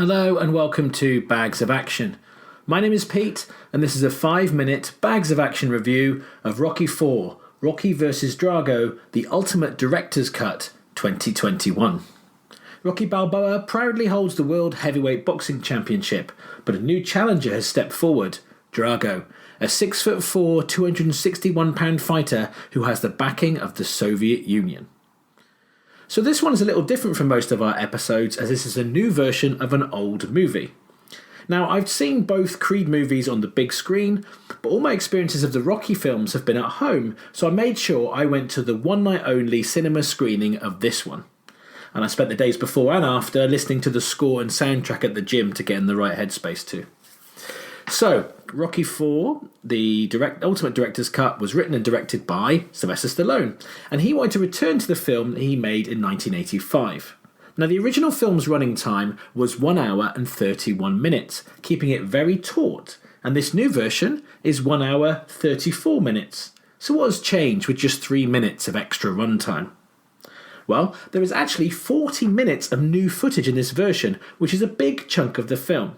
Hello and welcome to Bags of Action. My name is Pete and this is a 5-minute Bags of Action review of Rocky IV, Rocky vs Drago, the Ultimate Director's Cut 2021. Rocky Balboa proudly holds the World Heavyweight Boxing Championship, but a new challenger has stepped forward, Drago, a 6'4", 261-pound fighter who has the backing of the Soviet Union. So this one is a little different from most of our episodes, as this is a new version of an old movie. Now, I've seen both Creed movies on the big screen, but all my experiences of the Rocky films have been at home, so I made sure I went to the one-night-only cinema screening of this one. And I spent the days before and after listening to the score and soundtrack at the gym to get in the right headspace too. So, Rocky IV, the Ultimate Director's Cut, was written and directed by Sylvester Stallone, and he wanted to return to the film that he made in 1985. Now, the original film's running time was 1 hour and 31 minutes, keeping it very taut, and this new version is 1 hour 34 minutes. So what has changed with just 3 minutes of extra runtime? Well, there is actually 40 minutes of new footage in this version, which is a big chunk of the film.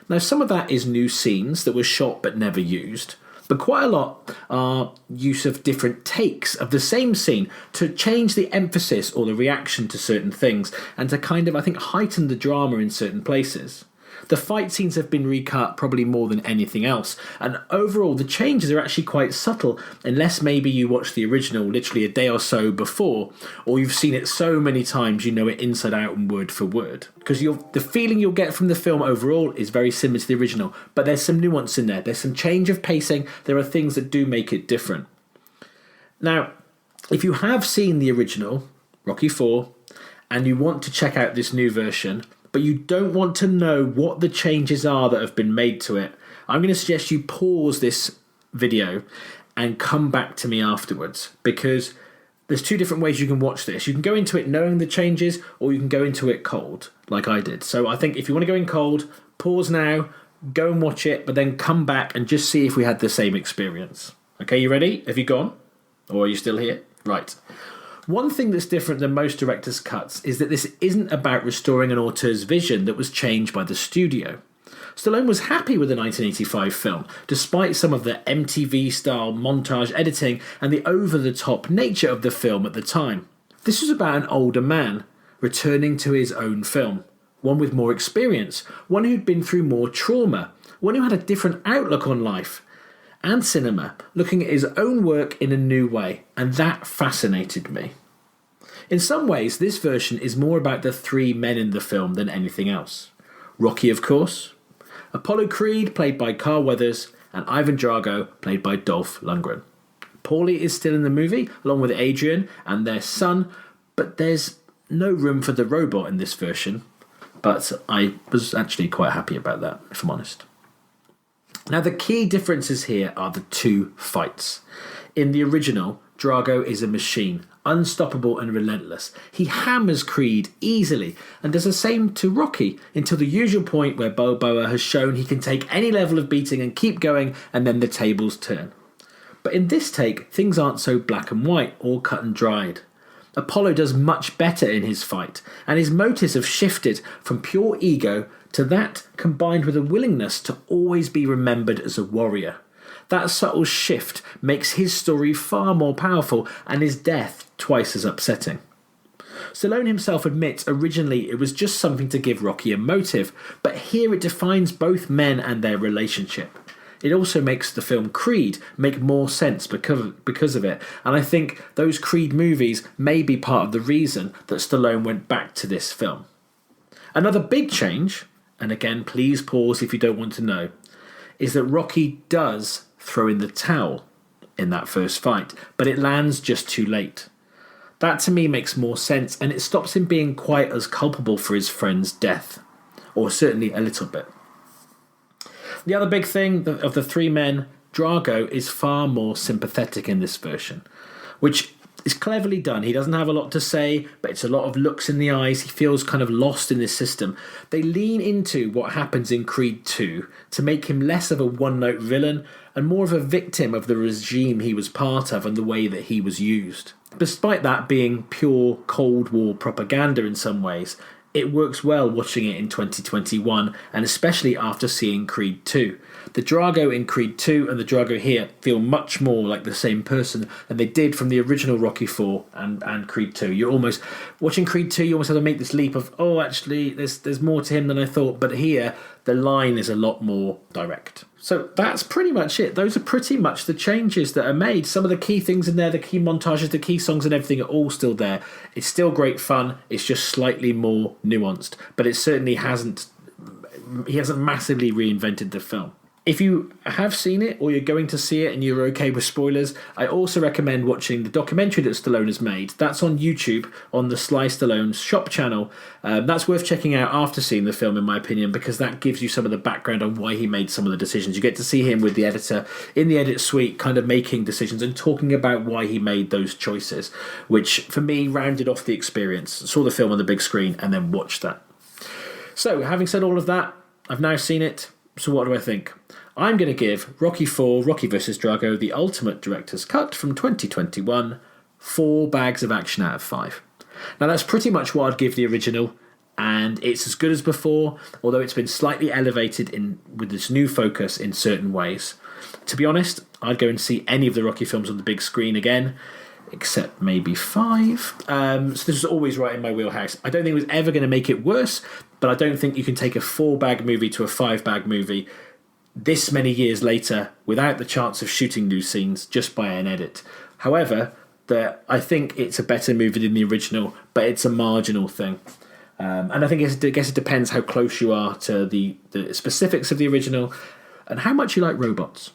Now, some of that is new scenes that were shot but never used, but quite a lot are use of different takes of the same scene to change the emphasis or the reaction to certain things and to kind of, I think, heighten the drama in certain places. The fight scenes have been recut probably more than anything else, and overall the changes are actually quite subtle, unless maybe you watched the original literally a day or so before, or you've seen it so many times you know it inside out and word for word. Because the feeling you'll get from the film overall is very similar to the original, but there's some nuance in there, there's some change of pacing, there are things that do make it different. Now, if you have seen the original, Rocky IV, and you want to check out this new version, but you don't want to know what the changes are that have been made to it, I'm going to suggest you pause this video and come back to me afterwards, because there's two different ways you can watch this. You can go into it knowing the changes, or you can go into it cold, like I did. So I think if you want to go in cold, pause now, go and watch it, but then come back and just see if we had the same experience. Okay, you ready? Have you gone? Or are you still here? Right. One thing that's different than most director's cuts is that this isn't about restoring an auteur's vision that was changed by the studio. Stallone was happy with the 1985 film, despite some of the MTV-style montage editing and the over-the-top nature of the film at the time. This was about an older man returning to his own film, one with more experience, one who'd been through more trauma, one who had a different outlook on life and cinema, looking at his own work in a new way, and that fascinated me. In some ways, this version is more about the three men in the film than anything else. Rocky, of course, Apollo Creed, played by Carl Weathers, and Ivan Drago, played by Dolph Lundgren. Paulie is still in the movie, along with Adrian and their son, but there's no room for the robot in this version, but I was actually quite happy about that, if I'm honest. Now, the key differences here are the two fights. In the original, Drago is a machine, unstoppable and relentless. He hammers Creed easily and does the same to Rocky until the usual point where Balboa has shown he can take any level of beating and keep going, and then the tables turn. But in this take, things aren't so black and white or cut and dried. Apollo does much better in his fight, and his motives have shifted from pure ego to that combined with a willingness to always be remembered as a warrior. That subtle shift makes his story far more powerful and his death twice as upsetting. Stallone himself admits originally it was just something to give Rocky a motive, but here it defines both men and their relationship. It also makes the film Creed make more sense because of it, and I think those Creed movies may be part of the reason that Stallone went back to this film. Another big change, and again please pause if you don't want to know, is that Rocky does throw in the towel in that first fight, but it lands just too late. That to me makes more sense, and it stops him being quite as culpable for his friend's death, or certainly a little bit. The other big thing of the three men, Drago is far more sympathetic in this version, which is cleverly done. He doesn't have a lot to say, but it's a lot of looks in the eyes. He feels kind of lost in this system. They lean into what happens in Creed 2 to make him less of a one-note villain and more of a victim of the regime he was part of and the way that he was used. Despite that being pure Cold War propaganda in some ways, it works well watching it in 2021, and especially after seeing Creed 2. The Drago in Creed 2 and the Drago here feel much more like the same person than they did from the original Rocky 4 and Creed 2. You're almost, watching Creed 2, you almost have to make this leap of, oh, actually, there's more to him than I thought. But here, the line is a lot more direct. So that's pretty much it. Those are pretty much the changes that are made. Some of the key things in there, the key montages, the key songs and everything are all still there. It's still great fun. It's just slightly more nuanced. But it certainly hasn't massively reinvented the film. If you have seen it or you're going to see it and you're okay with spoilers, I also recommend watching the documentary that Stallone has made. That's on YouTube on the Sly Stallone shop channel. That's worth checking out after seeing the film, in my opinion, because that gives you some of the background on why he made some of the decisions. You get to see him with the editor in the edit suite kind of making decisions and talking about why he made those choices, which for me rounded off the experience. Saw the film on the big screen and then watched that. So having said all of that, I've now seen it. So what do I think? I'm going to give Rocky IV, Rocky vs. Drago, the Ultimate Director's Cut from 2021, 4 bags of action out of 5. Now that's pretty much what I'd give the original, and it's as good as before, although it's been slightly elevated with this new focus in certain ways. To be honest, I'd go and see any of the Rocky films on the big screen again, except maybe 5. So this is always right in my wheelhouse. I don't think it was ever going to make it worse, but I don't think you can take a 4-bag movie to a 5-bag movie this many years later without the chance of shooting new scenes just by an edit. However, I think it's a better movie than the original, but it's a marginal thing. And I guess it depends how close you are to the specifics of the original and how much you like robots.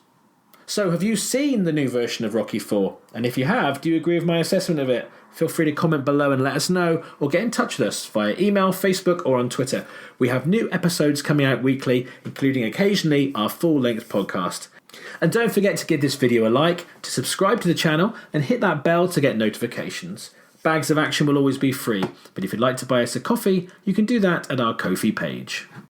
So have you seen the new version of Rocky IV? And if you have, do you agree with my assessment of it? Feel free to comment below and let us know, or get in touch with us via email, Facebook, or on Twitter. We have new episodes coming out weekly, including occasionally our full-length podcast. And don't forget to give this video a like, to subscribe to the channel, and hit that bell to get notifications. Bags of Action will always be free, but if you'd like to buy us a coffee, you can do that at our Ko-fi page.